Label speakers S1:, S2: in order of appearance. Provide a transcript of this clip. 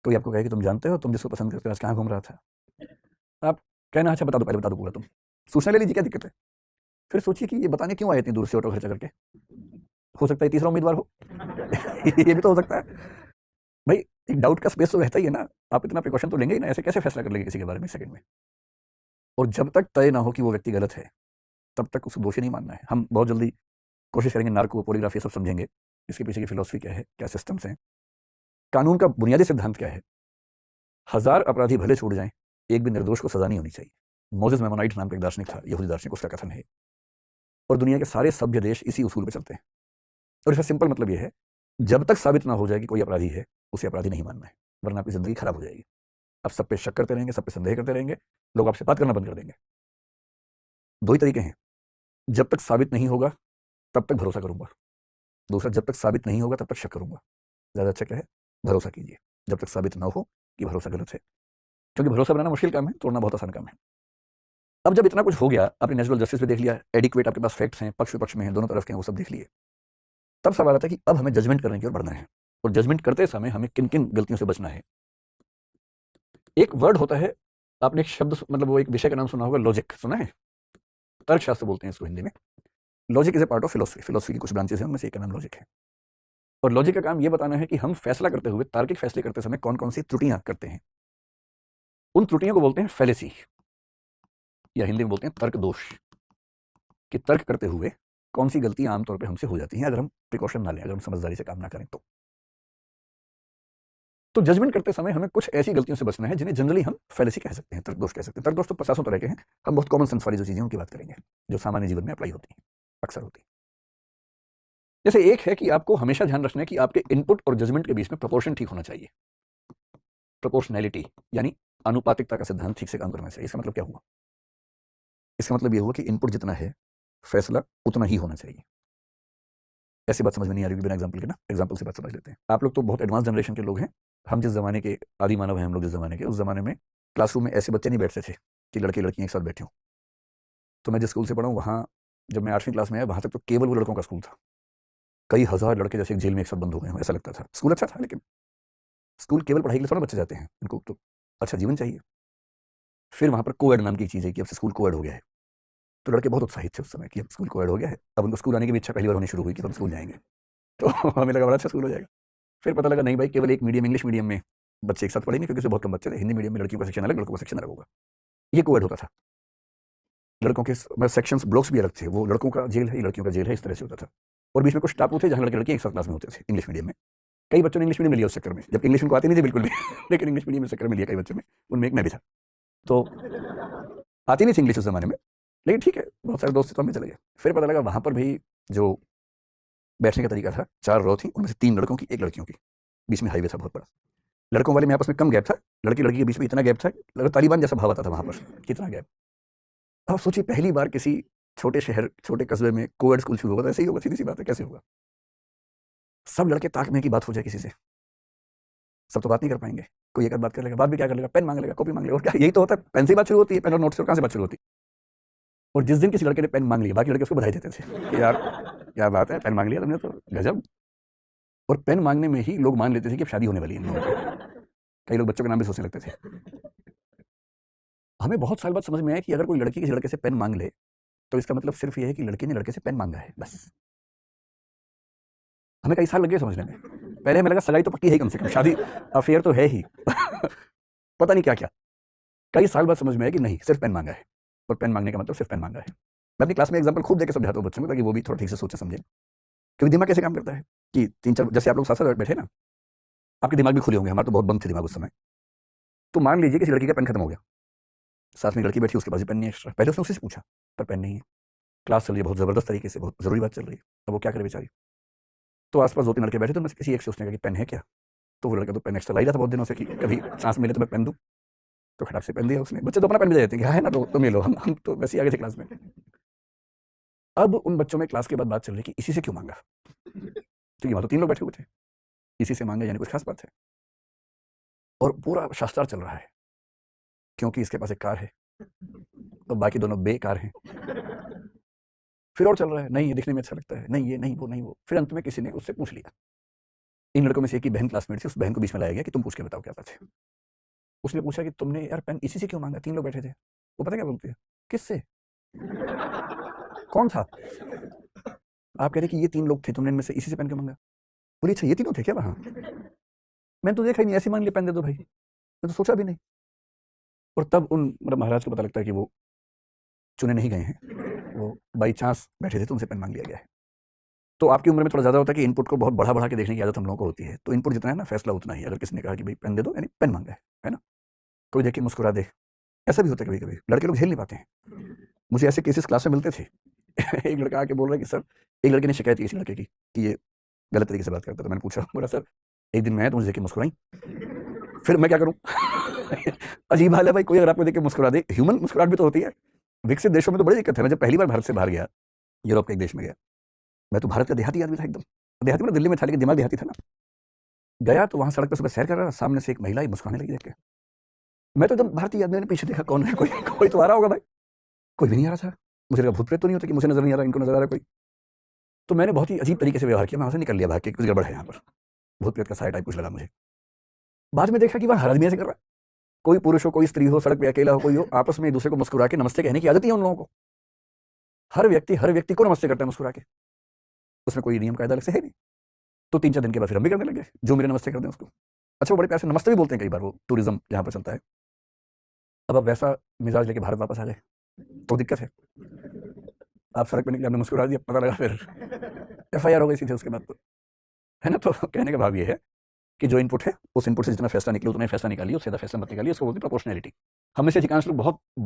S1: कोई आपको कहे कि तुम जानते हो तुम जिसको पसंद करते हो आज कहाँ घूम रहा था, आप कहना अच्छा बता दो, पहले बता दो पूरा तुम, सूचना ले लीजिए क्या दिक्कत है। फिर सोचिए कि ये बताने क्यों आए इतनी दूर से ऑटो खर्चा करके, हो सकता है तीसरा उम्मीदवार हो ये भी तो हो सकता है भाई। एक डाउट का स्पेस तो रहता ही है ना, आप इतना प्रिकॉशन तो लेंगे ही ना, ऐसे कैसे फैसला कर लेंगे किसी के बारे में सेकंड में। और जब तक तय ना हो कि वो व्यक्ति गलत है तब तक उसे दोषी नहीं मानना है। हम बहुत जल्दी कोशिश करेंगे नार्को पॉलीग्राफ ये सब समझेंगे, इसके पीछे की फिलॉसफी क्या है, क्या सिस्टम्स हैं, कानून का बुनियादी सिद्धांत क्या है। 1000 अपराधी भले छूट जाएं, एक भी निर्दोष को सजा नहीं होनी चाहिए। मोजेस मेमोनाइट नाम का एक दार्शनिक था, यहूदी दार्शनिक, उसका कथन है। और दुनिया के सारे सभ्य देश इसी उसूल पर चलते हैं। और इसका सिंपल मतलब यह है, जब तक साबित ना हो जाए कि कोई अपराधी है उसे अपराधी नहीं मानना है, वरना आपकी जिंदगी खराब हो जाएगी। आप सब पे शक करते रहेंगे, सब पे संदेह करते रहेंगे, लोग आपसे बात करना बंद कर देंगे। दो ही तरीके हैं, जब तक साबित नहीं होगा तब तक भरोसा करूंगा, दूसरा जब तक साबित नहीं होगा तब तक शक करूंगा। ज्यादा अच्छा क्या है, भरोसा कीजिए जब तक साबित ना हो कि भरोसा गलत है, क्योंकि भरोसा बनाना मुश्किल काम है, तोड़ना बहुत आसान काम है। अब जब इतना कुछ हो गया, आपने नेचुरल जस्टिस पे देख लिया, एडिक्वेट आपके पास फैक्ट्स हैं, पक्ष विपक्ष में हैं, दोनों तरफ के हैं, वो सब देख लिए, तब सवाल आता है कि अब हमें जजमेंट करने की ओर बढ़ना है। और जजमेंट करते समय हमें किन किन गलतियों से बचना है। एक वर्ड होता है, आपने एक शब्द मतलब वो एक विषय का नाम सुना होगा, लॉजिक, सुना है? तर्कशास्त्र बोलते हैं इसको हिंदी में। Logic is a part of philosophy, philosophy की कुछ ब्रांचेस हैं, उनमें से एक का नाम लॉजिक है। और लॉजिक का काम ये बताना है कि हम फैसला करते हुए, तार्किक फैसले करते समय कौन कौन सी त्रुटियां करते हैं। उन त्रुटियों को बोलते हैं फैलेसी, या हिंदी में बोलते हैं तर्क दोष। कि तर्क करते हुए कौन सी गलतियां आमतौर पर हमसे हो जाती हैं अगर हम प्रिकॉशन ना लें, अगर हम समझदारी से काम ना करें। तो जजमेंट करते समय हमें कुछ ऐसी गलतियों से बचना है जिन्हें जनरली हम फैलेसी कह सकते हैं, तर्क दोष कह सकते हैं। तर्क दोष तो पचासों तरह के हैं, हम बहुत कॉमन सेंस वाली जो चीजें उनकी बात करेंगे, जो सामान्य जीवन में अप्लाई होती हैं, अक्सर होती हैं। जैसे एक है कि आपको हमेशा ध्यान रखना है कि आपके इनपुट और जजमेंट के बीच में प्रोपोर्शन ठीक होना चाहिए। प्रोपोर्शनैलिटी यानी अनुपातिकता का सिद्धांत ठीक से काम करना चाहिए। इसका मतलब क्या हुआ? इसका मतलब यह हुआ कि इनपुट जितना है फैसला उतना ही होना चाहिए। ऐसी बात समझ में नहीं आ रही बिना एग्जाम्पल के ना, एग्जाम्पल से बात समझ लेते हैं। आप लोग तो बहुत एडवांस जनरेशन के लोग हैं, हम जिस जमाने के आदि मानव हैं, हम लोग जिस जमाने के, उस जमाने में क्लासरूम में ऐसे बच्चे नहीं बैठते थे कि लड़के लड़कियां एक साथ बैठे हों। तो मैं जिस स्कूल से पढ़ा हूँ वहाँ, जब मैं 8वीं क्लास में आया, वहाँ तक तो केवल वो लड़कों का स्कूल था। कई हजार लड़के जैसे एक जेल में एक साथ बंद हो गए हों, ऐसा लगता था। स्कूल अच्छा था, लेकिन स्कूल केवल पढ़ाई के लिए थोड़ा बच्चे जाते हैं, उनको तो अच्छा जीवन चाहिए। फिर वहाँ पर कोएड नाम की चीज़ है कि अब से स्कूल कोएड हो गया है। तो लड़के बहुत उत्साहित थे उस समय कि अब स्कूल कोएड हो गया है। अब उनको स्कूल आने की भी इच्छा पहली बार होनी शुरू हुई कि हम स्कूल जाएंगे। तो हमें लगा बड़ा अच्छा स्कूल हो जाएगा। फिर पता लगा नहीं भाई, केवल एक मीडियम, इंग्लिश मीडियम में बच्चे एक साथ पढ़ेंगे, क्योंकि उसमें बहुत कम बच्चे थे। हिंदी मीडियम में लड़कियों का सेक्शन अलग, लड़कों का सेक्शन अलग होगा। ये कोएड होता था। लड़कों के सेक्शंस, ब्लॉक्स भी अलग थे। वो लड़कों का जेल है, ये लड़कियों का जेल है, इस तरह से होता था। और बीच में कुछ टापू थे जहाँ लड़के लड़की एक साथ क्लास में होते थे, इंग्लिश मीडियम में। कई बच्चों ने इंग्लिश मीडियम में लिया उस चक्कर में, जब इंग्लिश उनको आती नहीं थी बिल्कुल भी लेकिन इंग्लिश मीडियम में चक्कर में लिया कई बच्चों में, उनमें एक मैं भी था। तो आती नहीं थी इंग्लिश उस जमाने में, लेकिन ठीक है, बहुत सारे दोस्त थे तो हम भी चले गए। फिर पता लगा वहाँ पर भी जो बैठने का तरीका था, 4 रो थी, उनमें से 3 लड़कों की, 1 लड़कियों की। बीच में हाईवे था बहुत बड़ा। लड़कों वाले में आपस में कम गैप था, लड़की लड़की के बीच में इतना गैप था, लगा तालिबान जैसा भाव आता था वहाँ पर, कितना गैप। अब सोचिए पहली बार किसी छोटे शहर, छोटे कस्बे में कोएड स्कूल शुरू होगा तो ऐसे ही होगा, सीधी सी बात है, कैसे होगा? सब लड़के ताक में की बात हो जाए किसी से, सब तो बात नहीं कर पाएंगे। कोई एक आध बात कर लेगा, बात भी क्या कर लेगा, पेन मांग लेगा, कॉपी मांग लेगा, और क्या, यही तो होता है। पेन से ही बात शुरू होती है, पेन और नोट से, और कहाँ से बात शुरू होती है? और जिस दिन किसी लड़के ने पेन मांग लिया, बाकी लड़के उसको बधाई देते थे कि यार क्या बात है, पेन मांग लिया तुमने तो, गजब। और पेन मांगने में ही लोग मान लेते थे कि अब शादी होने वाली है इन लोगों की। कई लोग बच्चों के नाम भी सोचने लगते थे। हमें बहुत साल बाद समझ में आया कि अगर कोई लड़की किसी लड़के से पेन मांग ले तो इसका मतलब सिर्फ ये है कि लड़के ने लड़के से पेन मांगा है, बस। हमें कई साल लगे समझने में। पहले हमें लगा सगाई तो पक्की है कम से कम, शादी अफेयर तो है ही पता नहीं क्या क्या। कई साल बाद समझ में आया कि नहीं, सिर्फ पेन मांगा है, और पेन मांगने का मतलब सिर्फ पेन मांगा है। मैं अपनी क्लास में एग्जाम्पल खूब देकर समझाता हूँ बच्चों को, ताकि वो भी थोड़ा ठीक से सोचे समझे। क्योंकि दिमाग कैसे काम करता है कि 3-4, जैसे आप लोग साथ साथ बैठे ना, आपके दिमाग भी खुले होंगे, हमारे तो बहुत बंद थे दिमाग उस समय। तो मान लीजिए किसी लड़की का पेन खत्म हो गया, साथ में लड़की बैठी, उसके पास भी पेन नहीं एक्स्ट्रा। पहले उसने उससे पूछा, पर पेन नहीं है। क्लास चल रही है बहुत जबरदस्त तरीके से, बहुत जरूरी बात चल रही है। अब वो क्या करे बेचारी? तो आसपास 2-3 लड़के बैठे थे, उनमें से किसी एक से उसने कहा कि पेन है क्या? तो वो लड़का तो पेन एक्स्ट्रा लाई रहा था बहुत दिनों से कि कभी चांस मिले तो मैं पेन दूं। तो खटाक से पेन दिया उसने। बच्चे तो अपना पेन भी दे देते हैं कि हाँ है ना, तो तुम ये लो। हम तो वैसे ही आगे थे क्लास में। अब उन बच्चों में क्लास के बाद बात चल रही कि इसी से क्यों मांगा, क्योंकि वहां तो 3 लोग बैठे हुए थे। इसी से मांगा यानी कुछ खास बात है। और पूरा शास्त्रार्थ चल रहा है, क्योंकि इसके पास एक कार है और बाकी दोनों बेकार हैं। फिर और चल रहा है, नहीं ये दिखने में अच्छा लगता है, नहीं ये, नहीं वो, नहीं वो। फिर अंत में किसी ने उससे पूछ लिया इन लड़कों में से एक की बहन क्लासमेट थी, उस बहन को बीच में लाया गया कि तुम पूछ के बताओ क्या बात है। उसने पूछा कि तुमने यार पेन इसी से क्यों मांगा, 3 लोग बैठे थे। वो पता क्या बोलती है, किससे, कौन था। आप कह रहे कि ये 3 लोग थे, तुमने इनमें से इसी से पेन क्यों मांगा। बोली अच्छा ये तीनों थे क्या वहाँ। मैंने तो देखा ही नहीं, ऐसे मांग लिया पेन दे दो भाई, मैं तो सोचा भी नहीं। और तब उन मतलब महाराज को पता लगता है कि वो चुने नहीं गए हैं, वो बाई चांस बैठे थे तो उनसे पेन मांग लिया गया है। तो आपकी उम्र में थोड़ा ज़्यादा होता है कि इनपुट को बहुत बढ़ा के देखने की आदत हम लोगों को होती है। तो इनपुट जितना है ना, फैसला उतना ही। अगर किसी ने कहा कि भाई पेन दे दो, यानी पेन मांगा है ना। कोई देख के मुस्कुरा दे, ऐसा भी होता है कभी कभी। लड़के लोग झेल नहीं पाते हैं। मुझे ऐसे केसेस क्लास में मिलते थे। एक लड़का आके बोल रहा है कि सर, एक लड़के ने शिकायत की किसी लड़के की कि ये गलत तरीके से बात करता था। मैंने पूछा, बोला सर एक दिन मैं आया तो मुझे देख के मुस्कुराई, फिर मैं क्या करूं। अजीब हाल है भाई, कोई अगर आपको देख के मुस्कुरा दे, ह्यूमन मुस्कुराहट भी तो होती है। विकसित देशों में तो बड़ी दिक्कत है। मैं जब पहली बार भारत से बाहर गया, यूरोप के एक देश में गया, मैं तो भारत का देहाती आदमी था एकदम। देहाती में दिल्ली में था लेकिन दिमाग देहाती था ना। गया तो वहां सड़क पर सुबह सैर कर रहा था, सामने से एक महिला ही मुस्कुराने लगी देख के। मैं तो एकदम भारतीय आदमी ने पीछे देखा कौन है, कोई तो आ रहा होगा भाई, कोई भी नहीं आ रहा था। मुझे लगा भूत प्रेत तो नहीं होता कि मुझे नजर नहीं आ रहा, इनको नजर आ रहा कोई। तो मैंने बहुत ही अजीब तरीके से व्यवहार किया, मैं वहां से निकल लिया भाग के, कुछ गड़बड़ है यहाँ पर, भूत प्रेत का साया टाइप कुछ लगा मुझे। बाद में देखा कि वहाँ हर आदमी ऐसे कर रहा है, कोई पुरुष हो कोई स्त्री हो, सड़क पे अकेला हो कोई हो, आपस में एक दूसरे को मुस्कुरा के नमस्ते कहने की आदत ही है उन लोगों को। हर व्यक्ति को नमस्ते करता है मुस्कुरा के, उसमें कोई नियम कायदा अलग से है नहीं। तो 3-4 दिन के बाद फिर हम भी करने लगे, जो मेरे नमस्ते करते हैं उसको। अच्छा वो बड़े प्यार से नमस्ते भी बोलते हैं कई बार, वो टूरिज्म जहाँ पर चलता है। अब आप वैसा मिजाज लेके भारत वापस आ गए तो दिक्कत है। आप सड़क पे निकले, आपने मुस्कुरा दिया, पता लगा फिर FIR हो गई सीधे उसके बाद तो, है ना। तो कहने का भाव ये है कि जो इनपुट है, उस इनपुट से जितना फैसला निकले उतना ही फैसला निकालिए, उससे ज़्यादा फैसला मत निकालिए। उसको बोलते हैं प्रोपोर्शनैलिटी। हम में से अधिकांश लोग बहुत